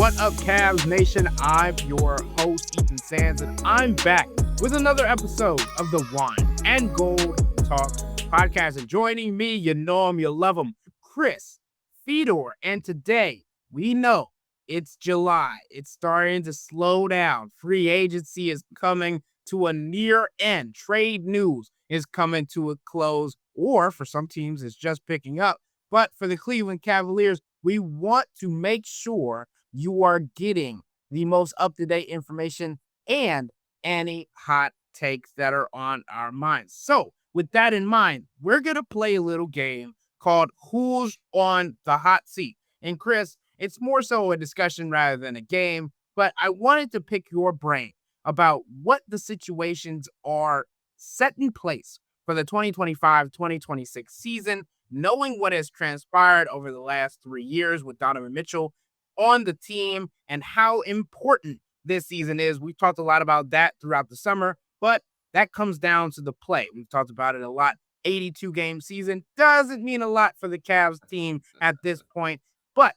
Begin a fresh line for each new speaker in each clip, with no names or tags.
What up, Cavs Nation? I'm your host, Ethan Sands, and I'm back with another episode of the Wine and Gold Talk podcast. And joining me, you know him, you love him, Chris Fedor. And today, we know it's July. It's starting to slow down. Free agency is coming to a near end. Trade news is coming to a close, or for some teams, it's just picking up. But for the Cleveland Cavaliers, we want to make sure you are getting the most up-to-date information and any hot takes that are on our minds. So with that in mind, we're going to play a little game called Who's on the Hot Seat. And Chris, it's more so a discussion rather than a game, but I wanted to pick your brain about what the situations are set in place for the 2025-2026 season, knowing what has transpired over the last 3 years with Donovan Mitchell on the team and how important this season is. We've talked a lot about that throughout the summer, but that comes down to the play. We've talked about it a lot. 82-game season doesn't mean a lot for the Cavs team at this point, but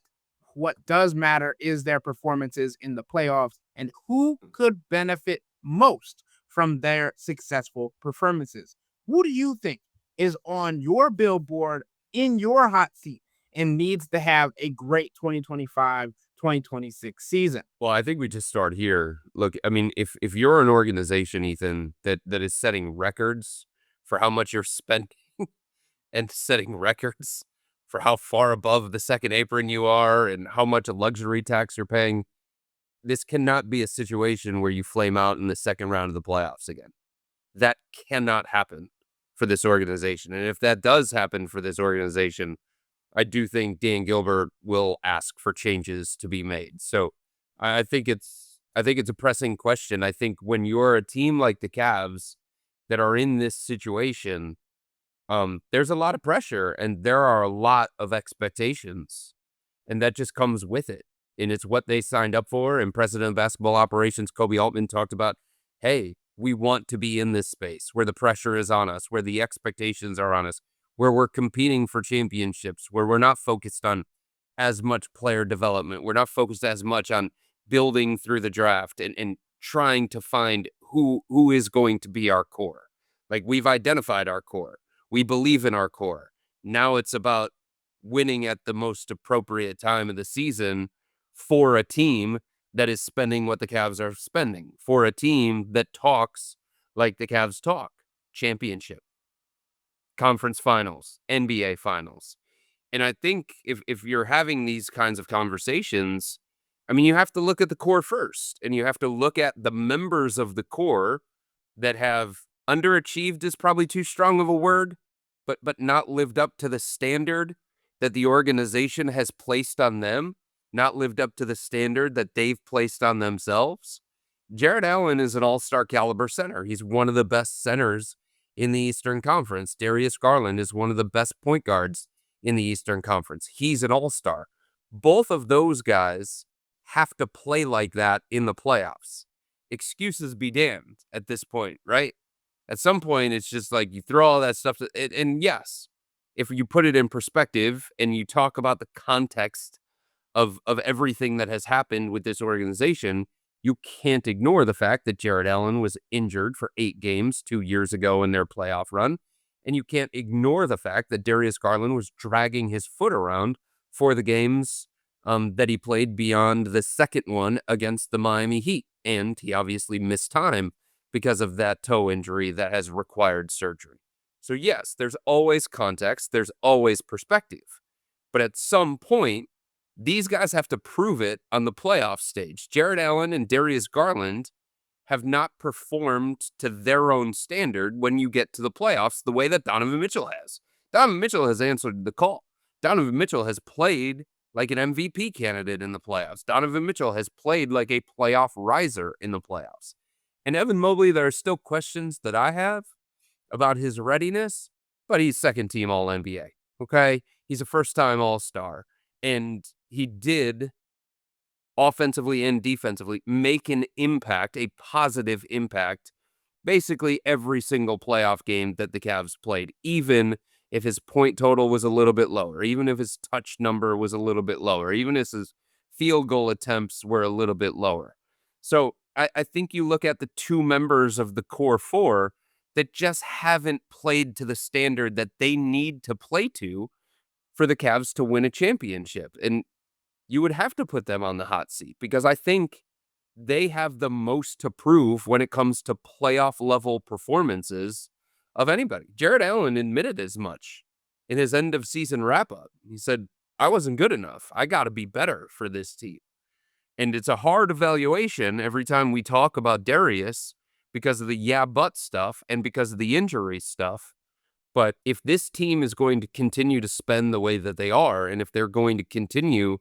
what does matter is their performances in the playoffs and who could benefit most from their successful performances. Who do you think is on your billboard in your hot seat and needs to have a great 2025-2026 season?
Well, I think we just start here. Look, I mean, if you're an organization, Ethan, that is setting records for how much you're spending and setting records for how far above the second apron you are and how much a luxury tax you're paying, this cannot be a situation where you flame out in the second round of the playoffs again. That cannot happen for this organization. And if that does happen for this organization, I do think Dan Gilbert will ask for changes to be made. So I think it's a pressing question. I think when you're a team like the Cavs that are in this situation, there's a lot of pressure and there are a lot of expectations, and that just comes with it. And it's what they signed up for. And President of Basketball Operations Kobe Altman talked about, hey, we want to be in this space where the pressure is on us, where the expectations are on us, where we're competing for championships, where we're not focused on as much player development. We're not focused as much on building through the draft and trying to find who is going to be our core. Like, we've identified our core. We believe in our core. Now it's about winning at the most appropriate time of the season for a team that is spending what the Cavs are spending, for a team that talks like the Cavs talk. Championship, conference finals, NBA finals. And I think if you're having these kinds of conversations, I mean, you have to look at the core first, and you have to look at the members of the core that have underachieved is probably too strong of a word, but not lived up to the standard that the organization has placed on them, not lived up to the standard that they've placed on themselves. Jared Allen is an all-star caliber center. He's one of the best centers in the Eastern Conference. Darius Garland is one of the best point guards in the Eastern Conference. He's an all-star. Both of those guys have to play like that in the playoffs. Excuses be damned at this point, right? At some point, it's just like you throw all that stuff and yes, if you put it in perspective and you talk about the context of everything that has happened with this organization, you can't ignore the fact that Jared Allen was injured for 8 games 2 years ago in their playoff run. And you can't ignore the fact that Darius Garland was dragging his foot around for the games that he played beyond the second one against the Miami Heat. And he obviously missed time because of that toe injury that has required surgery. So yes, there's always context. There's always perspective. But at some point, these guys have to prove it on the playoff stage. Jared Allen and Darius Garland have not performed to their own standard when you get to the playoffs the way that Donovan Mitchell has. Donovan Mitchell has answered the call. Donovan Mitchell has played like an MVP candidate in the playoffs. Donovan Mitchell has played like a playoff riser in the playoffs. And Evan Mobley, there are still questions that I have about his readiness, but he's second team All-NBA, okay? He's a first-time All-Star. And he did, offensively and defensively, make an impact, a positive impact, basically every single playoff game that the Cavs played, even if his point total was a little bit lower, even if his touch number was a little bit lower, even if his field goal attempts were a little bit lower. So I think you look at the two members of the core four that just haven't played to the standard that they need to play to for the Cavs to win a championship. And you would have to put them on the hot seat because I think they have the most to prove when it comes to playoff level performances of anybody. Jared Allen admitted as much in his end of season wrap up. He said, I wasn't good enough. I got to be better for this team. And it's a hard evaluation every time we talk about Darius because of the yeah, but stuff and because of the injury stuff. But if this team is going to continue to spend the way that they are, and if they're going to continue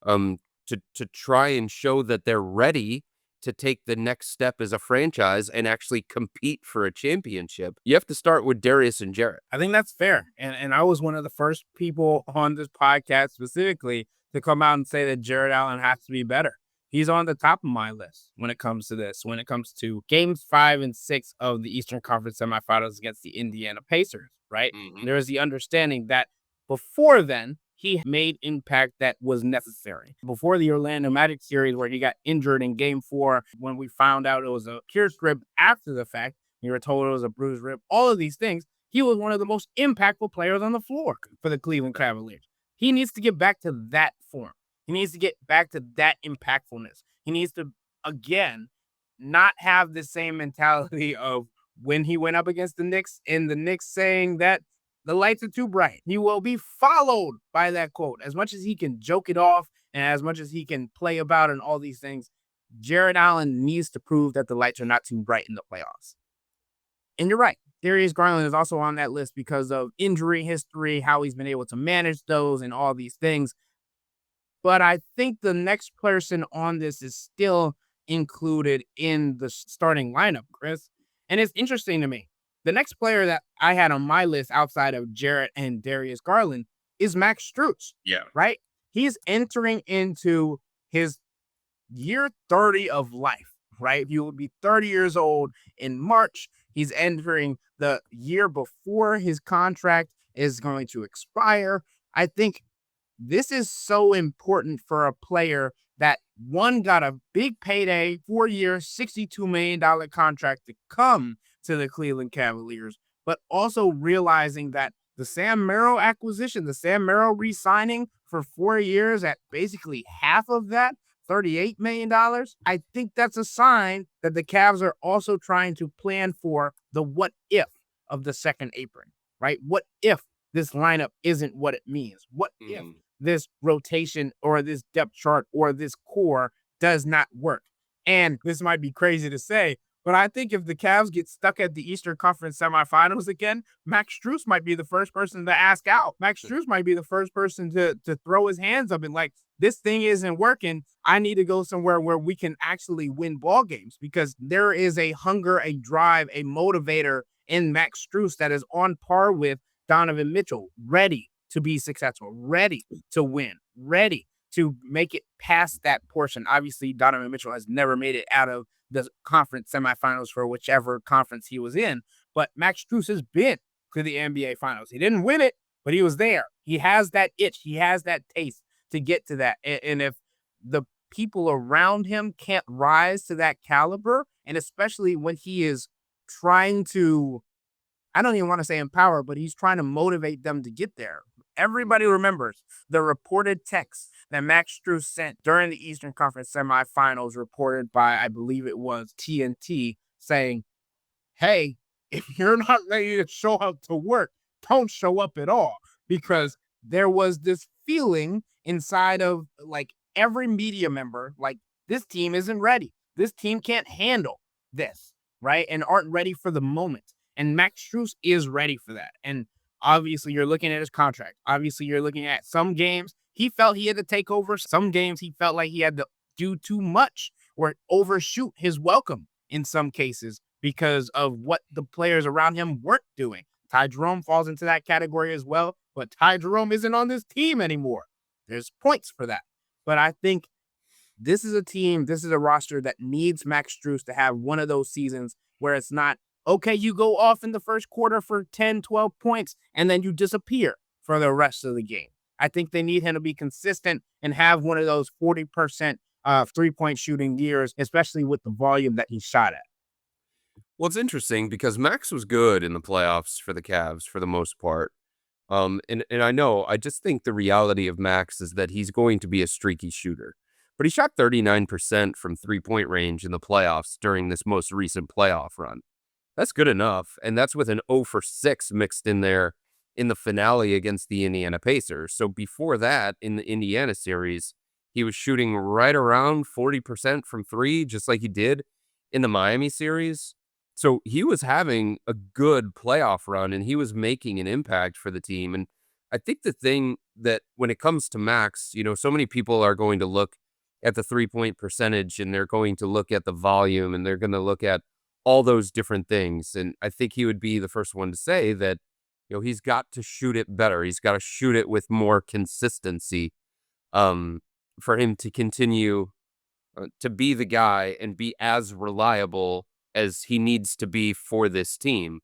to try and show that they're ready to take the next step as a franchise and actually compete for a championship, you have to start with Darius and Jarrett.
I think that's fair. And I was one of the first people on this podcast specifically to come out and say that Jared Allen has to be better. He's on the top of my list when it comes to this, when it comes to games 5 and 6 of the Eastern Conference semifinals against the Indiana Pacers, right?
Mm-hmm.
There is the understanding that before then, he made impact that was necessary. Before the Orlando Magic series where he got injured in game 4, when we found out it was a pierced rib after the fact, we were told it was a bruised rib, all of these things, he was one of the most impactful players on the floor for the Cleveland Cavaliers. He needs to get back to that form. He needs to get back to that impactfulness. He needs to, again, not have the same mentality of when he went up against the Knicks and the Knicks saying that the lights are too bright. He will be followed by that quote. As much as he can joke it off and as much as he can play about and all these things, Jared Allen needs to prove that the lights are not too bright in the playoffs. And you're right. Darius Garland is also on that list because of injury history, how he's been able to manage those and all these things. But I think the next person on this is still included in the starting lineup, Chris. And it's interesting to me. The next player that I had on my list outside of Jarrett and Darius Garland is Max Strus.
Yeah.
Right? He's entering into his year 30 of life, right? He will be 30 years old in March. He's entering the year before his contract is going to expire. I think this is so important for a player that, one, got a big payday, 4-year, $62 million contract to come to the Cleveland Cavaliers, but also realizing that the Sam Merrill acquisition, the Sam Merrill re-signing for 4 years at basically half of that, $38 million, I think that's a sign that the Cavs are also trying to plan for the what if of the second apron, right? What if this lineup isn't what it means? What if this rotation or this depth chart or this core does not work? And this might be crazy to say, but I think if the Cavs get stuck at the Eastern Conference semifinals again, Max Strus might be the first person to ask out. Max Strus might be the first person to throw his hands up and like, this thing isn't working. I need to go somewhere where we can actually win ball games, because there is a hunger, a drive, a motivator in Max Strus that is on par with Donovan Mitchell, ready to be successful, ready to win, ready to make it past that portion. Obviously, Donovan Mitchell has never made it out of the conference semifinals for whichever conference he was in, but Max Strus has been to the NBA Finals. He didn't win it, but he was there. He has that itch. He has that taste to get to that. And if the people around him can't rise to that caliber, and especially when he is trying to, I don't even want to say empower, but he's trying to motivate them to get there. Everybody remembers the reported text that Max Strus sent during the Eastern Conference semifinals, reported by, I believe it was TNT, saying, hey, if you're not ready to show up to work, don't show up at all. Because there was this feeling inside of like every media member, like, this team isn't ready. This team can't handle this, right? And aren't ready for the moment. And Max Strus is ready for that. And obviously, you're looking at his contract. Obviously, you're looking at some games he felt he had to take over. Some games he felt like he had to do too much or overshoot his welcome in some cases because of what the players around him weren't doing. Ty Jerome falls into that category as well, but Ty Jerome isn't on this team anymore. There's points for that. But I think this is a team, this is a roster that needs Max Strus to have one of those seasons where it's not, okay, you go off in the first quarter for 10, 12 points, and then you disappear for the rest of the game. I think they need him to be consistent and have one of those 40% three-point shooting years, especially with the volume that he shot at.
Well, it's interesting because Max was good in the playoffs for the Cavs for the most part. And I know, I just think the reality of Max is that he's going to be a streaky shooter. But he shot 39% from 3-point range in the playoffs during this most recent playoff run. That's good enough, and that's with an 0 for 6 mixed in there in the finale against the Indiana Pacers. So before that, in the Indiana series, he was shooting right around 40% from 3, just like he did in the Miami series. So he was having a good playoff run, and he was making an impact for the team. And I think the thing that when it comes to Max, so many people are going to look at the 3-point percentage, and they're going to look at the volume, and they're going to look at all those different things. And I think he would be the first one to say that, he's got to shoot it better. He's got to shoot it with more consistency for him to continue to be the guy and be as reliable as he needs to be for this team.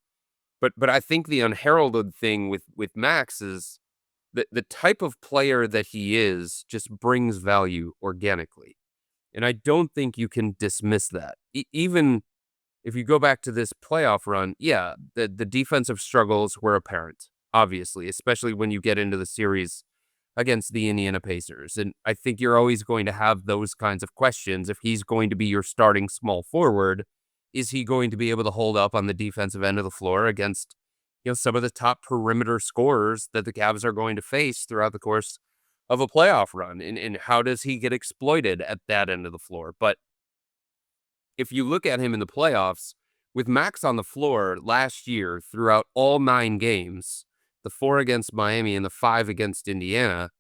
But I think the unheralded thing with Max is that the type of player that he is just brings value organically. And I don't think you can dismiss that. Even if you go back to this playoff run, yeah, the defensive struggles were apparent, obviously, especially when you get into the series against the Indiana Pacers. And I think you're always going to have those kinds of questions. If he's going to be your starting small forward, is he going to be able to hold up on the defensive end of the floor against, some of the top perimeter scorers that the Cavs are going to face throughout the course of a playoff run? And how does he get exploited at that end of the floor? But if you look at him in the playoffs, with Max on the floor last year throughout all 9 games, the 4 against Miami and the 5 against Indiana,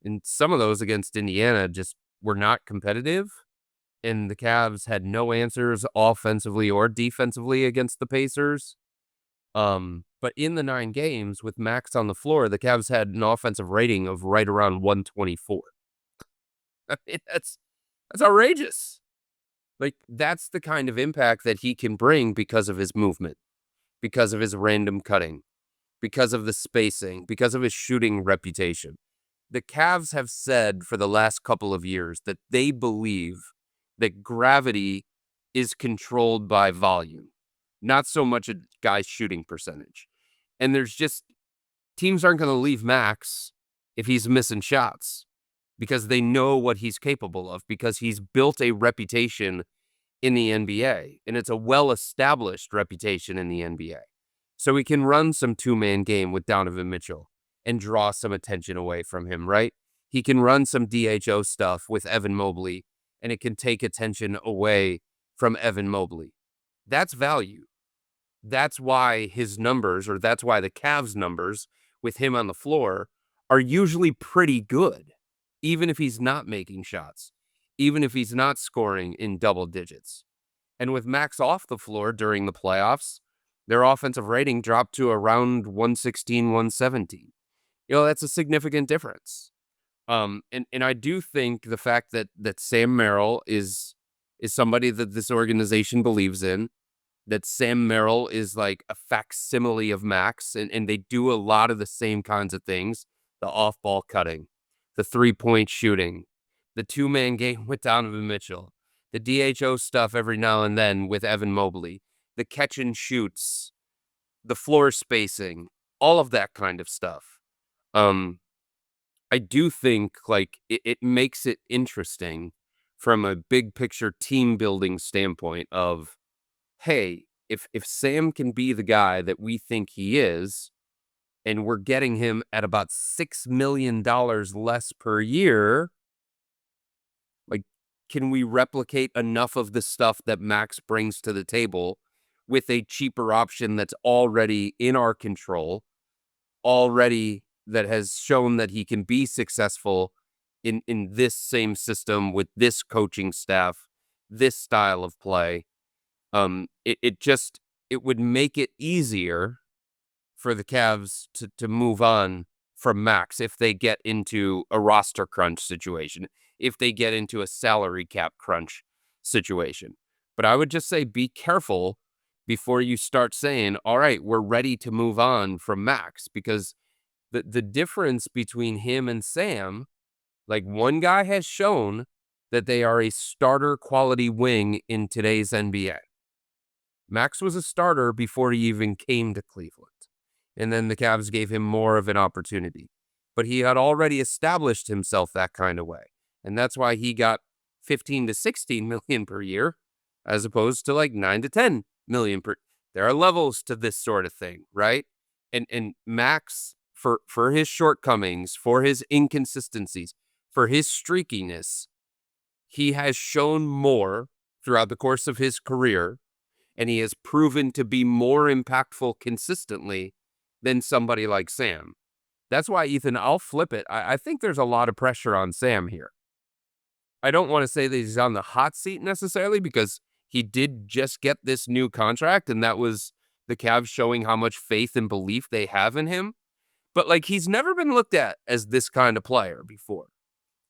and some of those against Indiana just were not competitive, and the Cavs had no answers offensively or defensively against the Pacers. But in the 9 games with Max on the floor, the Cavs had an offensive rating of right around 124. I mean, that's outrageous. Like, that's the kind of impact that he can bring because of his movement, because of his random cutting, because of the spacing, because of his shooting reputation. The Cavs have said for the last couple of years that they believe that gravity is controlled by volume, not so much a guy's shooting percentage. And teams aren't going to leave Max if he's missing shots, because they know what he's capable of, because he's built a reputation in the NBA, and it's a well-established reputation in the NBA. So he can run some 2-man game with Donovan Mitchell and draw some attention away from him, right? He can run some DHO stuff with Evan Mobley, and it can take attention away from Evan Mobley. That's value. That's why his numbers, or that's why the Cavs' numbers with him on the floor are usually pretty good, even if he's not making shots, even if he's not scoring in double digits. And with Max off the floor during the playoffs, their offensive rating dropped to around 116, 117. That's a significant difference. And I do think the fact that Sam Merrill is somebody that this organization believes in, that Sam Merrill is like a facsimile of Max, and they do a lot of the same kinds of things: the off-ball cutting, the 3-point shooting, the 2-man game with Donovan Mitchell, the DHO stuff every now and then with Evan Mobley, the catch and shoots, the floor spacing, all of that kind of stuff. I do think like it makes it interesting from a big picture team building standpoint of, hey, if Sam can be the guy that we think he is, and we're getting him at about $6 million less per year, like, can we replicate enough of the stuff that Max brings to the table with a cheaper option that's already in our control, already that has shown that he can be successful in this same system with this coaching staff, this style of play? It would make it easier for the Cavs to move on from Max if they get into a roster crunch situation, if they get into a salary cap crunch situation. But I would just say be careful before you start saying, all right, we're ready to move on from Max, because the difference between him and Sam, like one guy has shown that they are a starter quality wing in today's NBA. Max was a starter before he even came to Cleveland. And then the Cavs gave him more of an opportunity. But he had already established himself that kind of way. And that's why he got 15 to 16 million per year, as opposed to like 9 to 10 million per. There are levels to this sort of thing, right? And Max, for his shortcomings, for his inconsistencies, for his streakiness, he has shown more throughout the course of his career, and he has proven to be more impactful consistently than somebody like Sam. That's why, Ethan, I'll flip it. I think there's a lot of pressure on Sam here. I don't want to say that he's on the hot seat necessarily, because he did just get this new contract, and that was the Cavs showing how much faith and belief they have in him. But like, he's never been looked at as this kind of player before.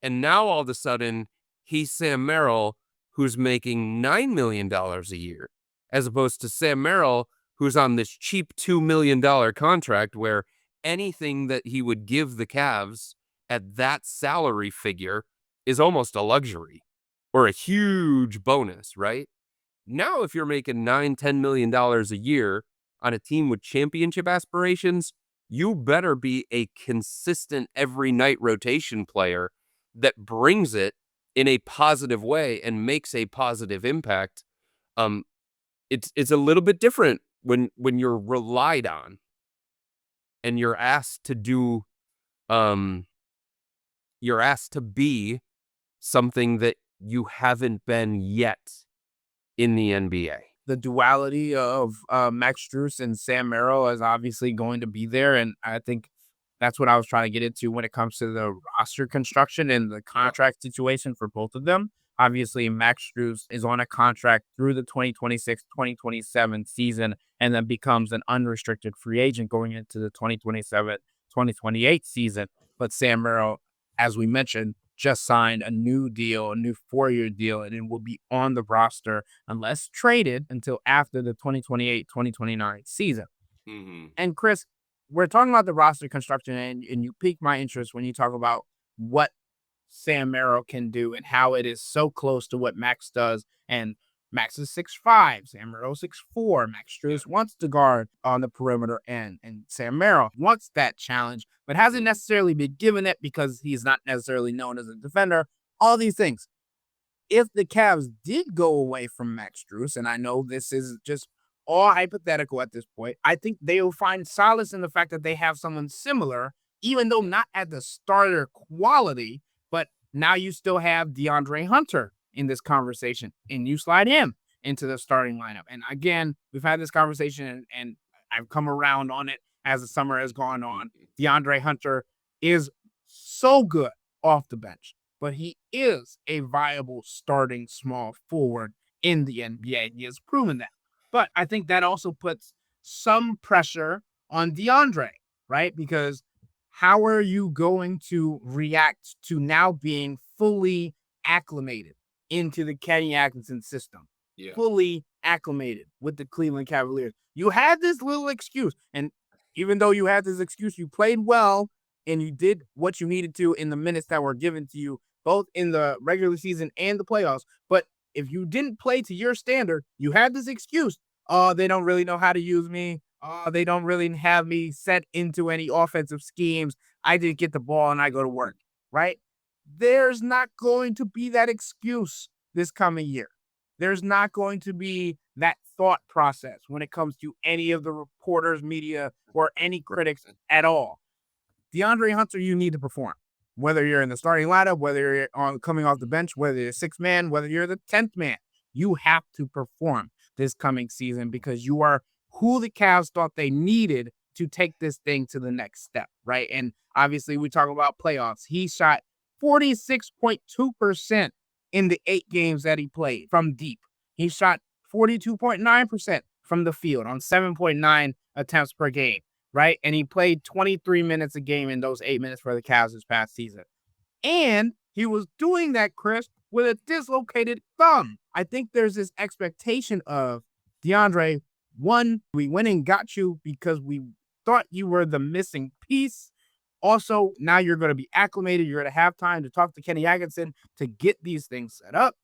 And now all of a sudden, he's Sam Merrill, who's making $9 million a year, as opposed to Sam Merrill, who's on this cheap $2 million contract where anything that he would give the Cavs at that salary figure is almost a luxury or a huge bonus, right? Now, if you're making $9-10 million a year on a team with championship aspirations, you better be a consistent every night rotation player that brings it in a positive way and makes a positive impact. It's a little bit different when you're relied on and you're asked to do, you're asked to be something that you haven't been yet in the NBA.
The duality of Max Strus and Sam Merrill is obviously going to be there, and I think that's what I was trying to get into when it comes to the roster construction and the contract situation for both of them. Obviously, Max Strus is on a contract through the 2026-2027 season and then becomes an unrestricted free agent going into the 2027-2028 season. But Sam Merrill, as we mentioned, just signed a new deal, a new 4-year deal, and it will be on the roster unless traded until after the 2028-2029 season.
Mm-hmm.
And Chris, we're talking about the roster construction, and you piqued my interest when you talk about what Sam Merrill can do and how it is so close to what Max does. And Max is 6'5", Sam Merrill 6'4". Max Strus wants to guard on the perimeter end, and Sam Merrill wants that challenge, but hasn't necessarily been given it because he's not necessarily known as a defender. All these things. If the Cavs did go away from Max Strus, and I know this is just all hypothetical at this point, I think they will find solace in the fact that they have someone similar, even though not at the starter quality, but now you still have DeAndre Hunter in this conversation, and you slide him into the starting lineup. And again, we've had this conversation, and I've come around on it as the summer has gone on. DeAndre Hunter is so good off the bench, but he is a viable starting small forward in the NBA. He has proven that. But I think that also puts some pressure on DeAndre, right? Because how are you going to react to now being fully acclimated into the Kenny Atkinson system? Yeah. Fully acclimated with the Cleveland Cavaliers. You had this little excuse, and even though you had this excuse, you played well and you did what you needed to in the minutes that were given to you, both in the regular season and the playoffs. But if you didn't play to your standard, you had this excuse. Oh, they don't really know how to use me. Oh, they don't really have me set into any offensive schemes. I didn't get the ball and I go to work, right? There's not going to be that excuse this coming year. There's not going to be that thought process when it comes to any of the reporters, media, or any critics at all. DeAndre Hunter, you need to perform. Whether you're in the starting lineup, whether you're coming off the bench, whether you're 6th man, whether you're the 10th man, you have to perform this coming season because you are who the Cavs thought they needed to take this thing to the next step, right? And obviously, we talk about playoffs. He shot 46.2% in the 8 games that he played from deep. He shot 42.9% from the field on 7.9 attempts per game, right? And he played 23 minutes a game in those 8 minutes for the Cavs this past season. And he was doing that, Chris, with a dislocated thumb. I think there's this expectation of DeAndre, one, we went and got you because we thought you were the missing piece. Also, now you're going to be acclimated. You're going to have time to talk to Kenny Atkinson to get these things set up.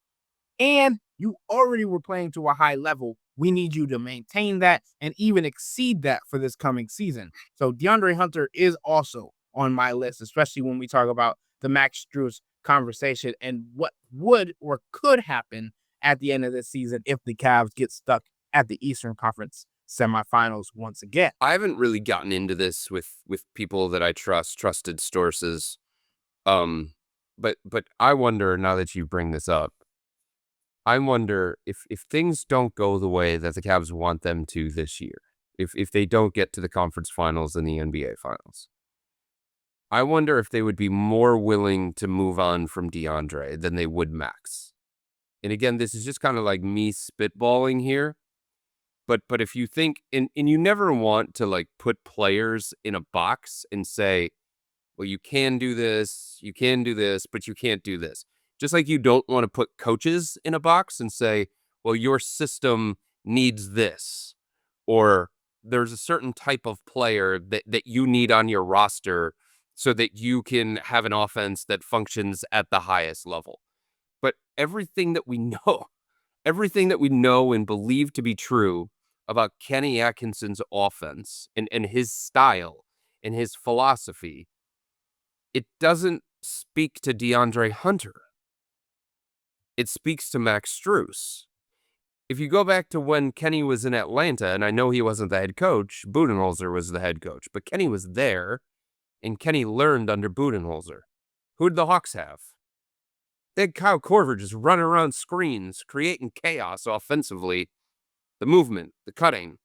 And you already were playing to a high level. We need you to maintain that and even exceed that for this coming season. So DeAndre Hunter is also on my list, especially when we talk about the Max Strus conversation and what would or could happen at the end of the season if the Cavs get stuck at the Eastern Conference semifinals once again.
I haven't really gotten into this with people that I trusted sources. But I wonder, now that you bring this up, I wonder if things don't go the way that the Cavs want them to this year, if they don't get to the conference finals and the NBA finals, I wonder if they would be more willing to move on from DeAndre than they would Max. And again, this is just kind of like me spitballing here. But if you think, and you never want to like put players in a box and say, well, you can do this, but you can't do this. Just like you don't want to put coaches in a box and say, well, your system needs this, or there's a certain type of player that you need on your roster so that you can have an offense that functions at the highest level. But everything that we know and believe to be true about Kenny Atkinson's offense and his style and his philosophy, it doesn't speak to DeAndre Hunter. It speaks to Max Strus. If you go back to when Kenny was in Atlanta, and I know he wasn't the head coach, Budenholzer was the head coach, but Kenny was there, and Kenny learned under Budenholzer. Who did the Hawks have? They had Kyle Korver just running around screens, creating chaos offensively. The movement, the cutting,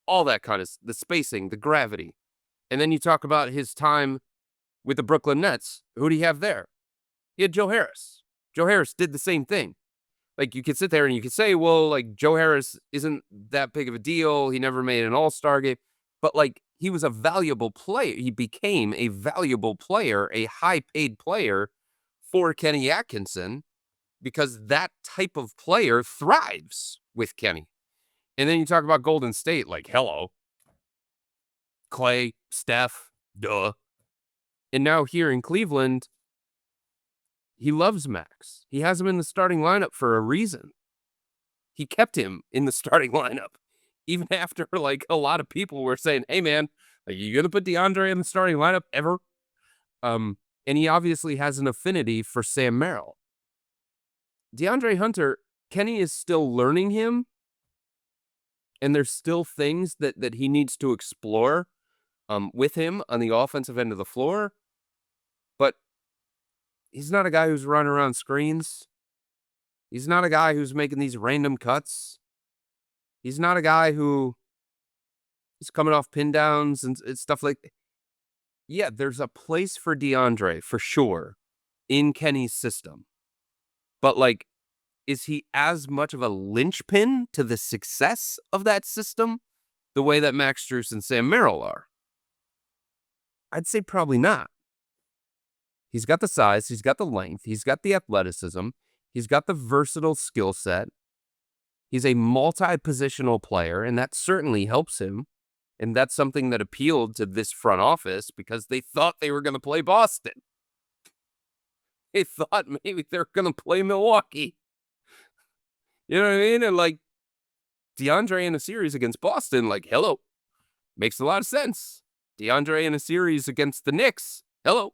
all that kind of, the spacing, the gravity. And then you talk about his time with the Brooklyn Nets. Who do you have there? He had Joe Harris. Joe Harris did the same thing. Like, you could sit there and you could say, well, like, Joe Harris isn't that big of a deal. He never made an all-star game. But, like, he was a valuable player. He became a valuable player, a high-paid player for Kenny Atkinson, because that type of player thrives with Kenny. And then you talk about Golden State, like, hello. Clay, Steph, duh. And now here in Cleveland, he loves Max. He has him in the starting lineup for a reason. He kept him in the starting lineup, even after, like, a lot of people were saying, hey, man, are you going to put DeAndre in the starting lineup ever? And he obviously has an affinity for Sam Merrill. DeAndre Hunter, Kenny is still learning him, and there's still things that he needs to explore with him on the offensive end of the floor. But he's not a guy who's running around screens. He's not a guy who's making these random cuts. He's not a guy who is coming off pin downs and stuff like that. Yeah, there's a place for DeAndre, for sure, in Kenny's system. But, like, is he as much of a linchpin to the success of that system the way that Max Strus and Sam Merrill are? I'd say probably not. He's got the size, he's got the length, he's got the athleticism, he's got the versatile skill set. He's a multi-positional player, and that certainly helps him. And that's something that appealed to this front office because they thought they were going to play Boston. They thought maybe they were going to play Milwaukee. You know what I mean? And, like, DeAndre in a series against Boston, like, hello, makes a lot of sense. DeAndre in a series against the Knicks, hello,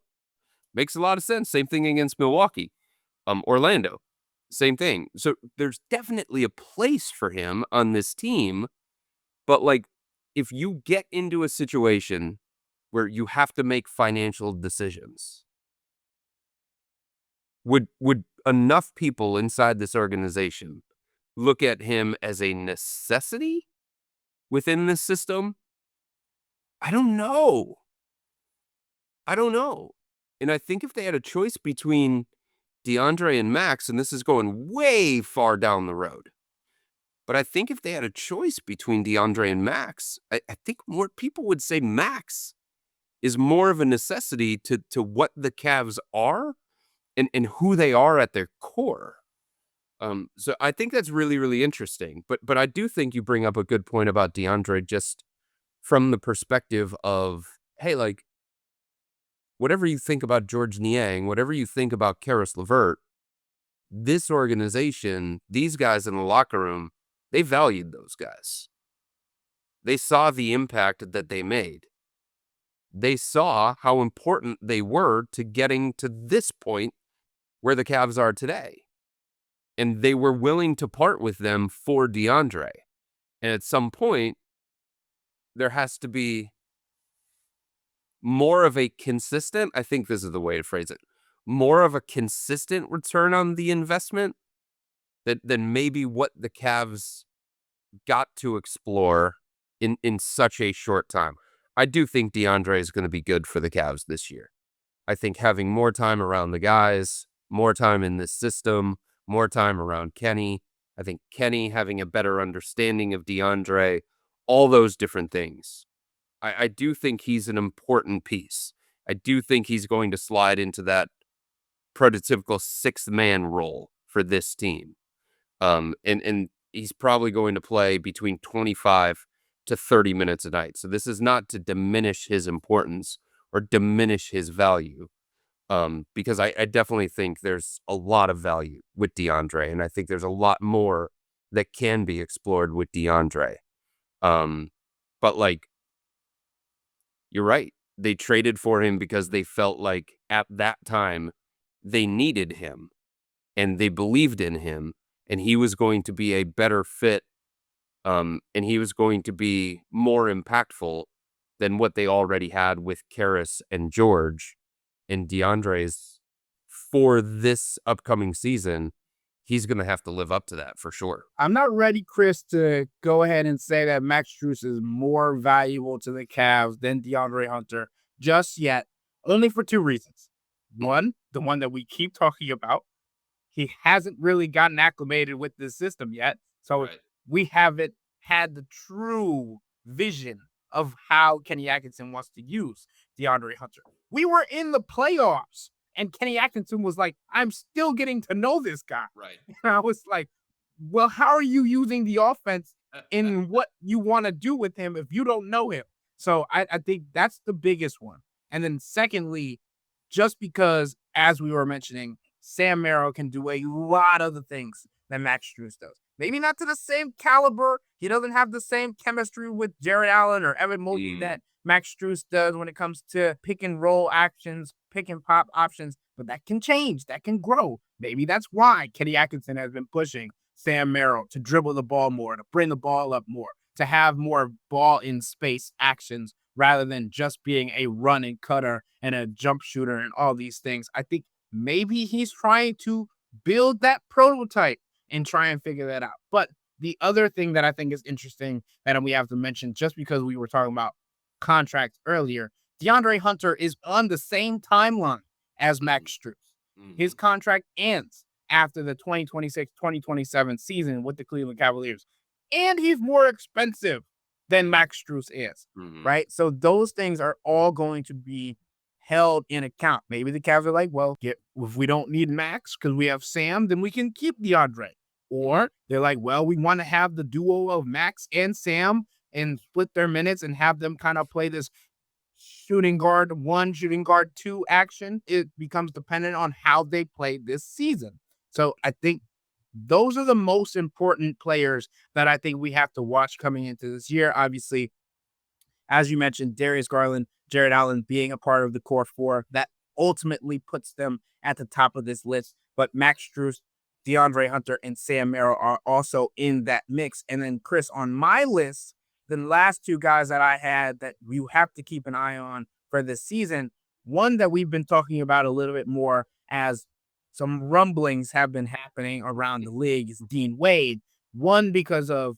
makes a lot of sense. Same thing against Milwaukee. Orlando, same thing. So there's definitely a place for him on this team. But, like, if you get into a situation where you have to make financial decisions, would enough people inside this organization look at him as a necessity within this system? I don't know. And I think if they had a choice between DeAndre and Max, and this is going way far down the road, but I think if they had a choice between DeAndre and Max, I think more people would say Max is more of a necessity to what the Cavs are and who they are at their core. So I think that's really, really interesting. But I do think you bring up a good point about DeAndre just from the perspective of, hey, like, whatever you think about George Niang, whatever you think about Karis LeVert, this organization, these guys in the locker room, they valued those guys. They saw the impact that they made. They saw how important they were to getting to this point where the Cavs are today. And they were willing to part with them for DeAndre. And at some point, there has to be more of a consistent, I think this is the way to phrase it, more of a consistent return on the investment than maybe what the Cavs got to explore in such a short time. I do think DeAndre is going to be good for the Cavs this year. I think having more time around the guys, more time in this system, more time around Kenny, I think Kenny having a better understanding of DeAndre, all those different things. I do think he's an important piece. I do think he's going to slide into that prototypical sixth man role for this team. And he's probably going to play between 25 to 30 minutes a night. So this is not to diminish his importance or diminish his value. Because I definitely think there's a lot of value with DeAndre, and I think there's a lot more that can be explored with DeAndre. But like, you're right. They traded for him because they felt like at that time they needed him and they believed in him and he was going to be a better fit. And he was going to be more impactful than what they already had with Karis and George. And DeAndre's for this upcoming season, he's going to have to live up to that for sure.
I'm not ready, Chris, to go ahead and say that Max Strus is more valuable to the Cavs than DeAndre Hunter just yet, only for two reasons. One, the one that we keep talking about, he hasn't really gotten acclimated with this system yet. So we haven't had the true vision of how Kenny Atkinson wants to use DeAndre Hunter. We were in the playoffs, and Kenny Atkinson was like, I'm still getting to know this guy.
Right.
And I was like, well, how are you using the offense in what you want to do with him if you don't know him? So I think that's the biggest one. And then secondly, just because, as we were mentioning, Sam Merrill can do a lot of the things that Max Strus does. Maybe not to the same caliber. He doesn't have the same chemistry with Jared Allen or Evan Mobley that Max Strus does when it comes to pick and roll actions, pick and pop options, but that can change. That can grow. Maybe that's why Kenny Atkinson has been pushing Sam Merrill to dribble the ball more, to bring the ball up more, to have more ball in space actions rather than just being a run and cutter and a jump shooter and all these things. I think maybe he's trying to build that prototype and try and figure that out. But the other thing that I think is interesting that we have to mention, just because we were talking about contracts earlier, DeAndre Hunter is on the same timeline as Max Strus. His contract ends after the 2026-2027 season with the Cleveland Cavaliers. And he's more expensive than Max Strus is, right? So those things are all going to be held in account. Maybe the Cavs are like, well, if we don't need Max because we have Sam, then we can keep DeAndre. Or they're like, well, we want to have the duo of Max and Sam and split their minutes and have them kind of play this shooting guard 1, shooting guard 2 action. It becomes dependent on how they play this season. So I think those are the most important players that I think we have to watch coming into this year. Obviously, as you mentioned, Darius Garland, Jared Allen being a part of the core four, that ultimately puts them at the top of this list. But Max Strus, DeAndre Hunter, and Sam Merrill are also in that mix. And then, Chris, on my list, the last two guys that I had that you have to keep an eye on for this season, one that we've been talking about a little bit more as some rumblings have been happening around the league is Dean Wade. One, because of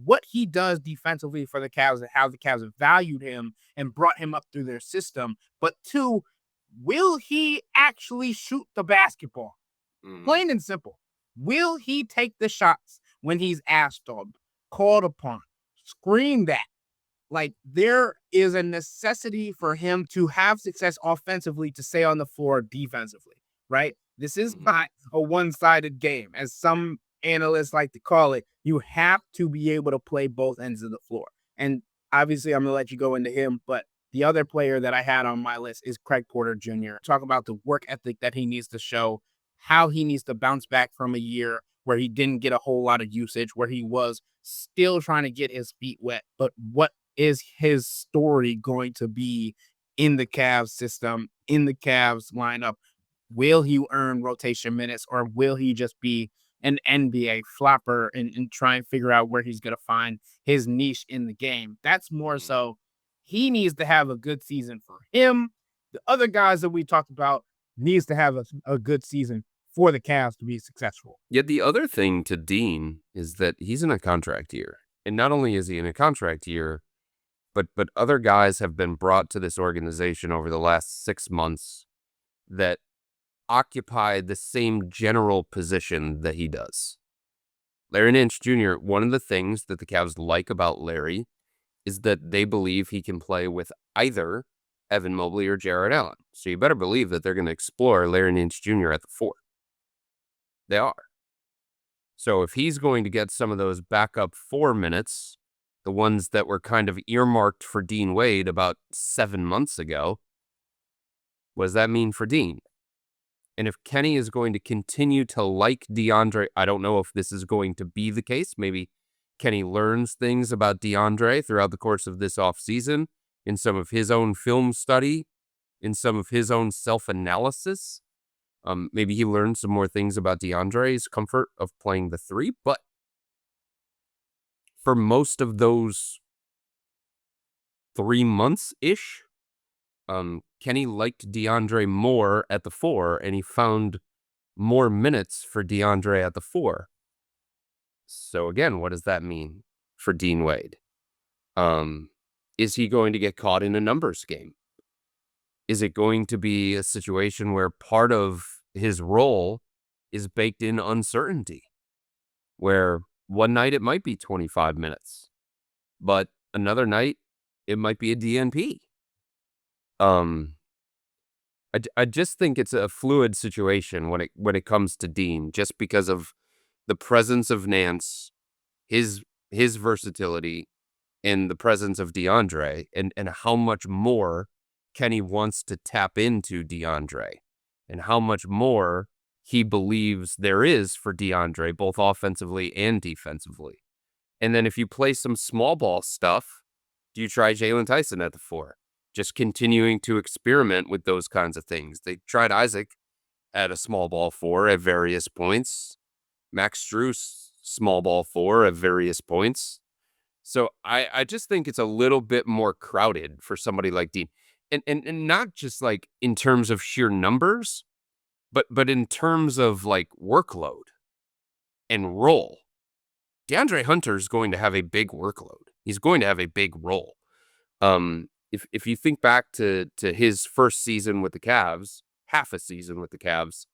what he does defensively for the Cavs and how the Cavs have valued him and brought him up through their system. But two, will he actually shoot the basketball? Plain and simple. Will he take the shots when he's asked on, called upon, screamed at? Like, there is a necessity for him to have success offensively to stay on the floor defensively, right? This is not a one-sided game, as some analysts like to call it. You have to be able to play both ends of the floor. And obviously, I'm going to let you go into him, but The other player that I had on my list is Craig Porter Jr. Talk about the work ethic that he needs to show, how he needs to bounce back from a year where he didn't get a whole lot of usage, where he was still trying to get his feet wet. But what is his story going to be in the Cavs system, in the Cavs lineup? Will he earn rotation minutes, or will he just be an NBA flopper and try and figure out where he's going to find his niche in the game? That's more so he needs to have a good season for him. The other guys that we talked about needs to have a good season for the Cavs to be successful.
Yet the other thing to Dean is that he's in a contract year. And not only is he in a contract year, but other guys have been brought to this organization over the last 6 months that occupy the same general position that he does. Larry Nance Jr., one of the things that the Cavs like about Larry is that they believe he can play with either Evan Mobley or Jarrett Allen. So you better believe that they're going to explore Larry Nance Jr. at the 4. They are. So if he's going to get some of those backup 4 minutes, the ones that were kind of earmarked for Dean Wade about 7 months ago, what does that mean for Dean? And if Kenny is going to continue to like DeAndre, I don't know if this is going to be the case. Maybe Kenny learns things about DeAndre throughout the course of this offseason, in some of his own film study, in some of his own self-analysis. Maybe he learned some more things about DeAndre's comfort of playing the 3, but for most of those 3 months-ish, Kenny liked DeAndre more at the 4, and he found more minutes for DeAndre at the 4. So again, what does that mean for Dean Wade? Is he going to get caught in a numbers game? Is it going to be a situation where part of his role is baked in uncertainty, where one night it might be 25 minutes, but another night it might be a DNP? I just think it's a fluid situation when it comes to Dean, just because of the presence of Nance, his versatility, and the presence of DeAndre, and how much more Kenny wants to tap into DeAndre, and how much more he believes there is for DeAndre, both offensively and defensively. And then if you play some small ball stuff, do you try Jalen Tyson at the 4? Just continuing to experiment with those kinds of things. They tried Isaac at a small ball 4 at various points. Max Strus, small ball 4 at various points. So I just think it's a little bit more crowded for somebody like Dean. And not just like in terms of sheer numbers, but in terms of like workload and role. DeAndre Hunter is going to have a big workload. He's going to have a big role. If you think back to his first season with the Cavs, half a season with the Cavs,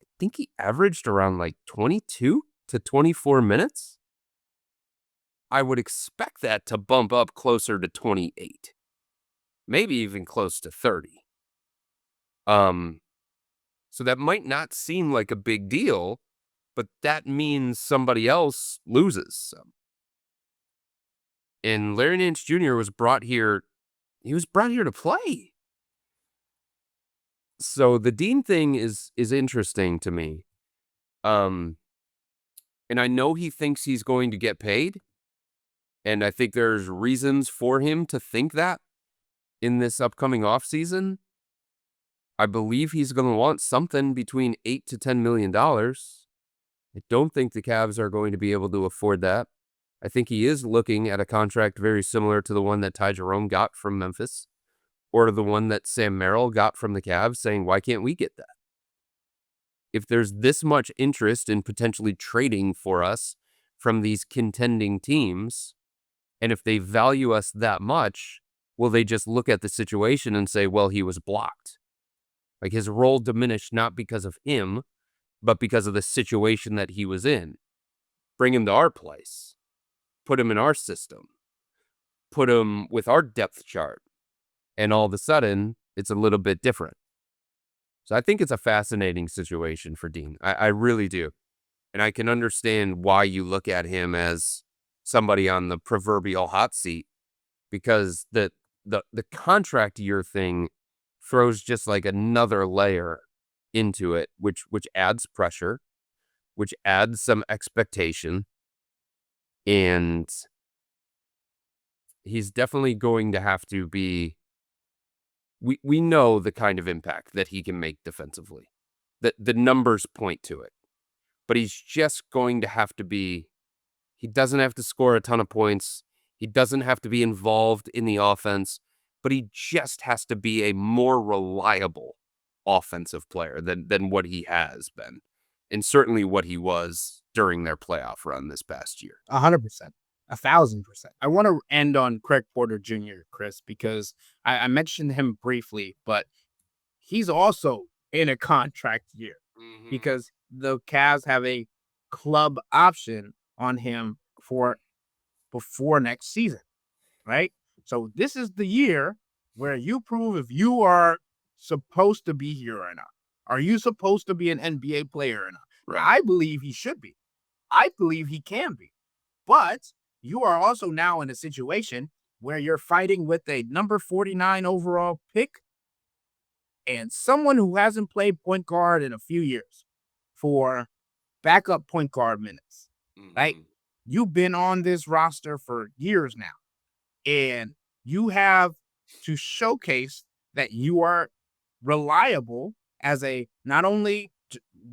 I think he averaged around like 22 to 24 minutes. I would expect that to bump up closer to 28, maybe even close to 30. So that might not seem like a big deal, but that means somebody else loses some. And Larry Nance Jr. was brought here. He was brought here to play. So the Dean thing is interesting to me. And I know he thinks he's going to get paid. And I think there's reasons for him to think that in this upcoming offseason. I believe he's going to want something between $8 to $10 million. I don't think the Cavs are going to be able to afford that. I think he is looking at a contract very similar to the one that Ty Jerome got from Memphis, or to the one that Sam Merrill got from the Cavs, saying, why can't we get that? If there's this much interest in potentially trading for us from these contending teams, and if they value us that much, will they just look at the situation and say, well, he was blocked? Like, his role diminished not because of him, but because of the situation that he was in. Bring him to our place. Put him in our system. Put him with our depth chart. And all of a sudden, it's a little bit different. So I think it's a fascinating situation for Dean. I really do. And I can understand why you look at him as somebody on the proverbial hot seat, because the the contract year thing throws just like another layer into it, which adds pressure, which adds some expectation, and he's definitely going to have to be. We know the kind of impact that he can make defensively. That the numbers point to it. But he's just going to have to be. He doesn't have to score a ton of points. He doesn't have to be involved in the offense, but he just has to be a more reliable offensive player than what he has been, and certainly what he was during their playoff run this past year.
100%. 1,000%. I want to end on Craig Porter Jr., Chris, because I mentioned him briefly, but he's also in a contract year because the Cavs have a club option on him for before next season, right? So this is the year where you prove if you are supposed to be here or not. Are you supposed to be an NBA player or not?
Right.
I believe he should be. I believe he can be. But you are also now in a situation where you're fighting with a number 49 overall pick and someone who hasn't played point guard in a few years for backup point guard minutes, right? You've been on this roster for years now, and you have to showcase that you are reliable as a not only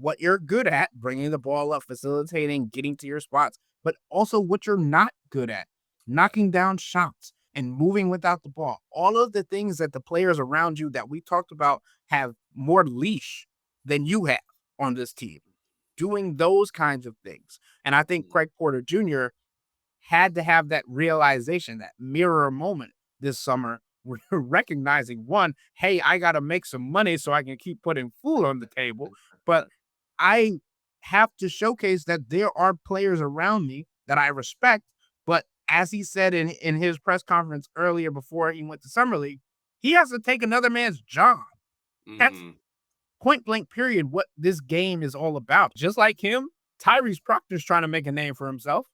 what you're good at, bringing the ball up, facilitating, getting to your spots, but also what you're not good at, knocking down shots and moving without the ball. All of the things that the players around you that we talked about have more leash than you have on this team, doing those kinds of things. And I think Craig Porter Jr. had to have that realization, that mirror moment this summer, where you're recognizing, one, hey, I got to make some money so I can keep putting food on the table. But I have to showcase that there are players around me that I respect. But as he said in his press conference earlier before he went to Summer League, he has to take another man's job. That's point blank period what this game is all about. Just like him, Tyrese Proctor's trying to make a name for himself.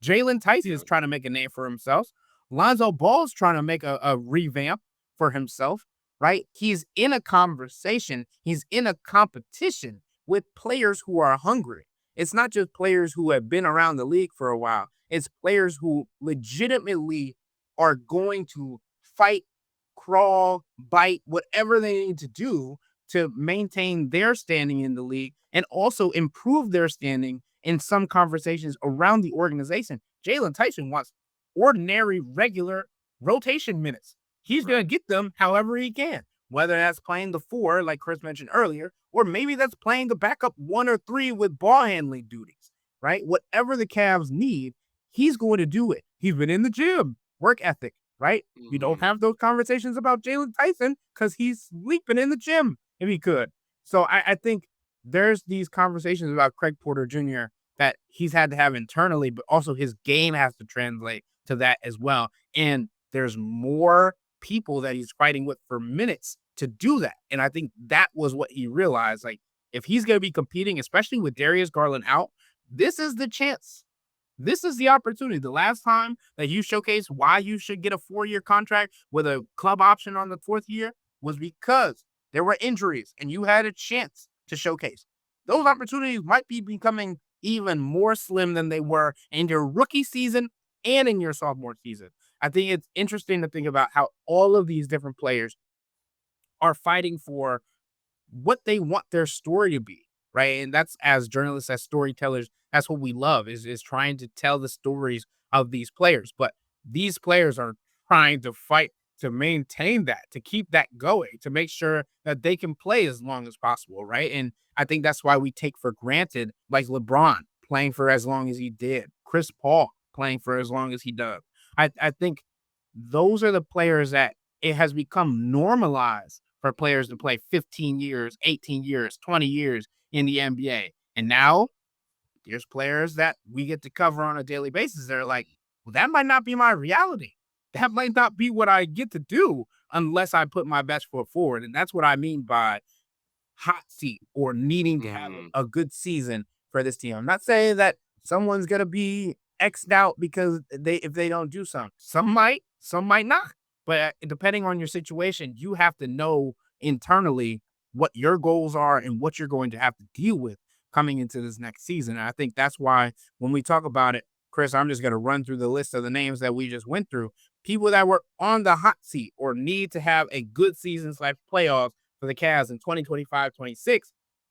Jalen Tyson is trying to make a name for himself. Lonzo Ball's trying to make a revamp for himself, right? He's in a conversation. He's in a competition with players who are hungry. It's not just players who have been around the league for a while. It's players who legitimately are going to fight, crawl, bite, whatever they need to do to maintain their standing in the league and also improve their standing in some conversations around the organization. Jalen Tyson wants ordinary, regular rotation minutes. He's going to get them however he can, whether that's playing the 4, like Chris mentioned earlier, or maybe that's playing the backup 1 or 3 with ball handling duties, right? Whatever the Cavs need, he's going to do it. He's been in the gym, work ethic, right? We don't have those conversations about Jalen Tyson because he's sleeping in the gym if he could. So I think there's these conversations about Craig Porter Jr. that he's had to have internally, but also his game has to translate to that as well. And there's more people that he's fighting with for minutes to do that. And I think that was what he realized. Like, if he's going to be competing, especially with Darius Garland out, this is the chance. This is the opportunity. The last time that you showcased why you should get a 4-year contract with a club option on the 4th year was because there were injuries and you had a chance to showcase. Those opportunities might be becoming even more slim than they were in your rookie season and in your sophomore season. I think it's interesting to think about how all of these different players are fighting for what they want their story to be, right? And that's, as journalists, as storytellers, that's what we love is trying to tell the stories of these players. But these players are trying to fight to maintain that, to keep that going, to make sure that they can play as long as possible, right? And I think that's why we take for granted, like LeBron playing for as long as he did, Chris Paul playing for as long as he does. I think those are the players that it has become normalized for players to play 15 years, 18 years, 20 years in the NBA. And now there's players that we get to cover on a daily basis. They're like, well, that might not be my reality. That might not be what I get to do unless I put my best foot forward. And that's what I mean by hot seat or needing to have a good season for this team. I'm not saying that someone's going to be X'd out because if they don't do something. Some might not. But depending on your situation, you have to know internally what your goals are and what you're going to have to deal with coming into this next season. And I think that's why when we talk about it, Chris, I'm just going to run through the list of the names that we just went through. People that were on the hot seat or need to have a good season / playoffs for the Cavs in 2025-26.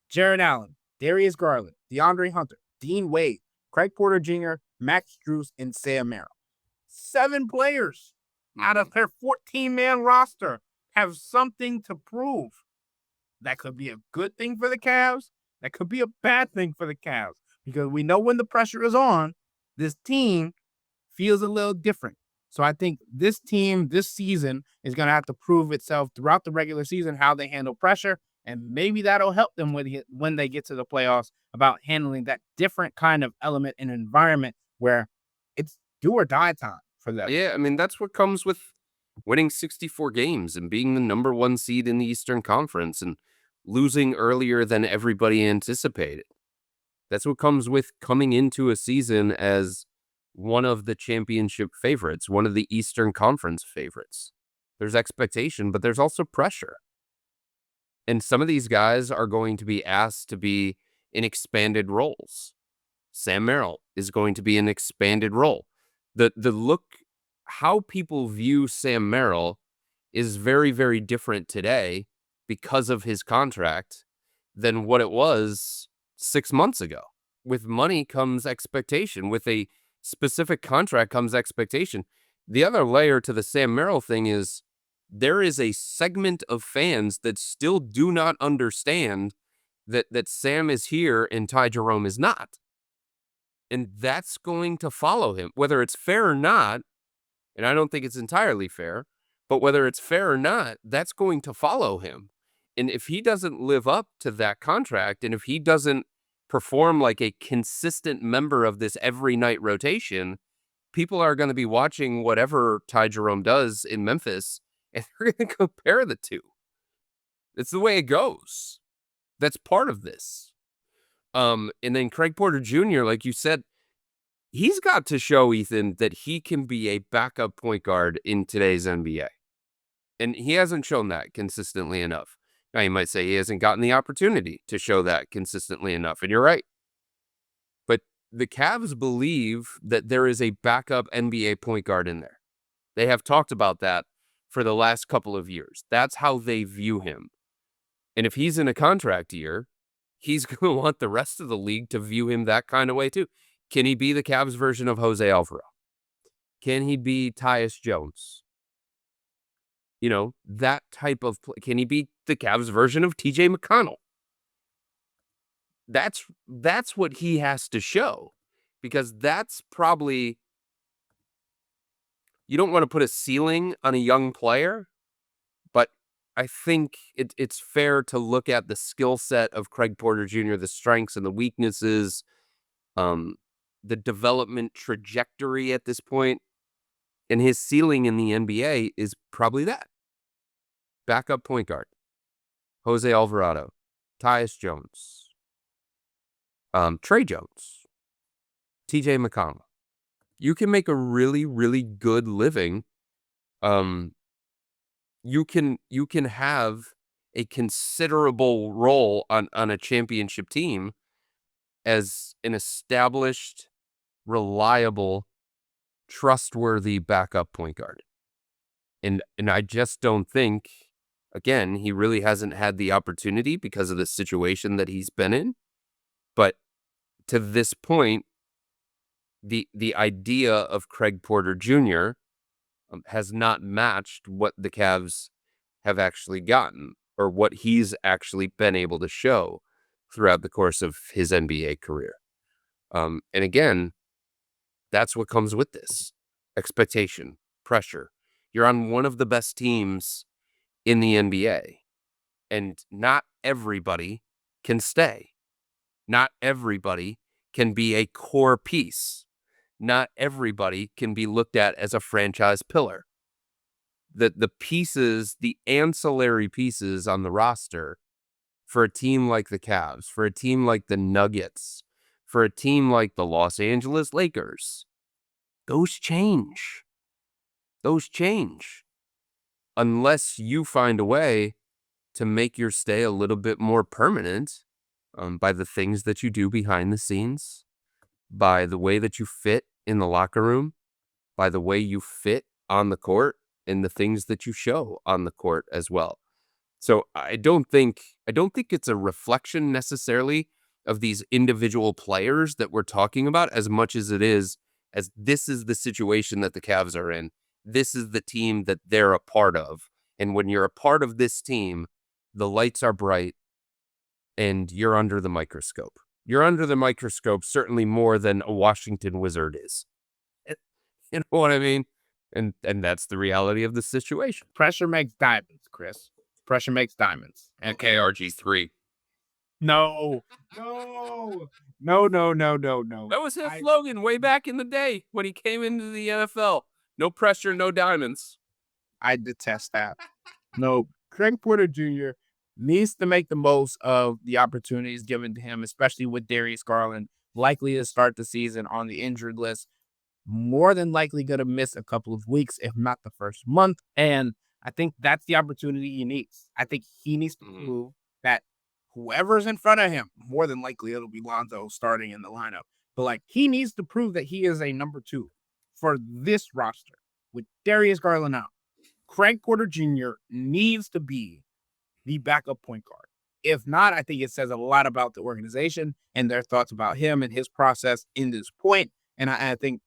Jarrett Allen, Darius Garland, DeAndre Hunter, Dean Wade, Craig Porter Jr., Max Strus, and Sam Merrill. 7 players out of their 14-man roster have something to prove. That could be a good thing for the Cavs. That could be a bad thing for the Cavs because we know when the pressure is on, this team feels a little different. So I think this team this season is going to have to prove itself throughout the regular season how they handle pressure, and maybe that'll help them when they get to the playoffs about handling that different kind of element and environment where it's do or die time for them.
Yeah, I mean, that's what comes with winning 64 games and being the number 1 seed in the Eastern Conference and losing earlier than everybody anticipated. That's what comes with coming into a season as one of the championship favorites, one of the Eastern Conference favorites. There's expectation, but there's also pressure. And some of these guys are going to be asked to be in expanded roles. Sam Merrill is going to be an expanded role. The look, how people view Sam Merrill is very, very different today because of his contract than what it was 6 months ago. With money comes expectation. With a specific contract comes expectation. The other layer to the Sam Merrill thing is there is a segment of fans that still do not understand that Sam is here and Ty Jerome is not. And that's going to follow him, whether it's fair or not. And I don't think it's entirely fair, but whether it's fair or not, that's going to follow him. And if he doesn't live up to that contract, and if he doesn't perform like a consistent member of this every night rotation, people are going to be watching whatever Ty Jerome does in Memphis, and they're going to compare the two. It's the way it goes. That's part of this. And then Craig Porter Jr., like you said, he's got to show, Ethan, that he can be a backup point guard in today's NBA. And he hasn't shown that consistently enough. Now, you might say he hasn't gotten the opportunity to show that consistently enough, and you're right. But the Cavs believe that there is a backup NBA point guard in there. They have talked about that for the last couple of years. That's how they view him. And if he's in a contract year, he's going to want the rest of the league to view him that kind of way too. Can he be the Cavs version of Jose Alvarado? Can he be Tyus Jones? You know, that type of play. Can he be the Cavs version of TJ McConnell? That's what he has to show, because that's probably, you don't want to put a ceiling on a young player, but I think it's fair to look at the skill set of Craig Porter Jr., the strengths and the weaknesses, the development trajectory at this point, and his ceiling in the NBA is probably that. Backup point guard, Jose Alvarado, Tyus Jones, Trey Jones, TJ McConnell. You can make a really, really good living. You can have a considerable role on a championship team as an established, reliable, trustworthy backup point guard. And I just don't think, again, he really hasn't had the opportunity because of the situation that he's been in. But to this point, the idea of Craig Porter Jr. Has not matched what the Cavs have actually gotten or what he's actually been able to show throughout the course of his NBA career. And again, that's what comes with this. Expectation, pressure. You're on one of the best teams in the NBA, and not everybody can stay. Not everybody can be a core piece. Not everybody can be looked at as a franchise pillar. The pieces, the ancillary pieces on the roster for a team like the Cavs, for a team like the Nuggets, for a team like the Los Angeles Lakers, those change. Those change. unless you find a way to make your stay a little bit more permanent by the things that you do behind the scenes, by the way that you fit in the locker room, by the way you fit on the court, and the things that you show on the court as well. So I don't think it's a reflection necessarily of these individual players that we're talking about as much as it is as this is the situation that the Cavs are in. This is the team that they're a part of. And when you're a part of this team, the lights are bright and you're under the microscope. You're under the microscope certainly more than a Washington Wizard is. You know what I mean? And that's the reality of the situation.
Pressure makes diamonds, Chris. Pressure makes diamonds. And
KRG3.
No.
That was his slogan way back in the day when he came into the NFL. No pressure, no diamonds.
I detest that. No, Craig Porter Jr. needs to make the most of the opportunities given to him, especially with Darius Garland likely to start the season on the injured list. More than likely going to miss a couple of weeks, if not the first month. And I think that's the opportunity he needs. I think he needs to prove that whoever's in front of him, more than likely it'll be Lonzo starting in the lineup. But he needs to prove that he is a number 2 for this roster with Darius Garland out. Craig Porter Jr. needs to be the backup point guard. If not, I think it says a lot about the organization and their thoughts about him and his process in this point. And I think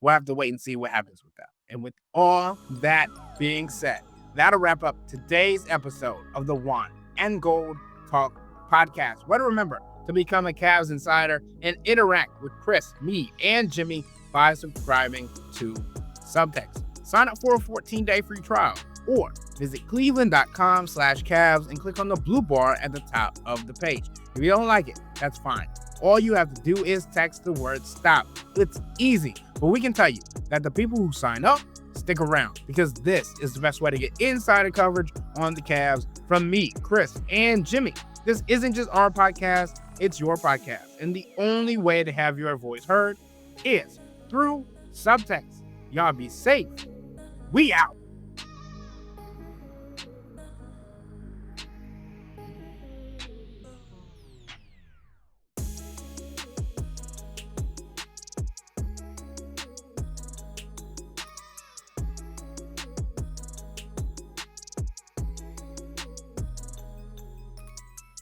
we'll have to wait and see what happens with that. And with all that being said, that'll wrap up today's episode of the Wine and Gold Talk podcast. But remember to become a Cavs insider and interact with Chris, me, and Jimmy by subscribing to Subtext. Sign up for a 14-day free trial or visit cleveland.com/Cavs and click on the blue bar at the top of the page. If you don't like it, that's fine. All you have to do is text the word STOP. It's easy, but we can tell you that the people who sign up stick around because this is the best way to get insider coverage on the Cavs from me, Chris, and Jimmy. This isn't just our podcast, it's your podcast. And the only way to have your voice heard is through Subtext. Y'all be safe. We out.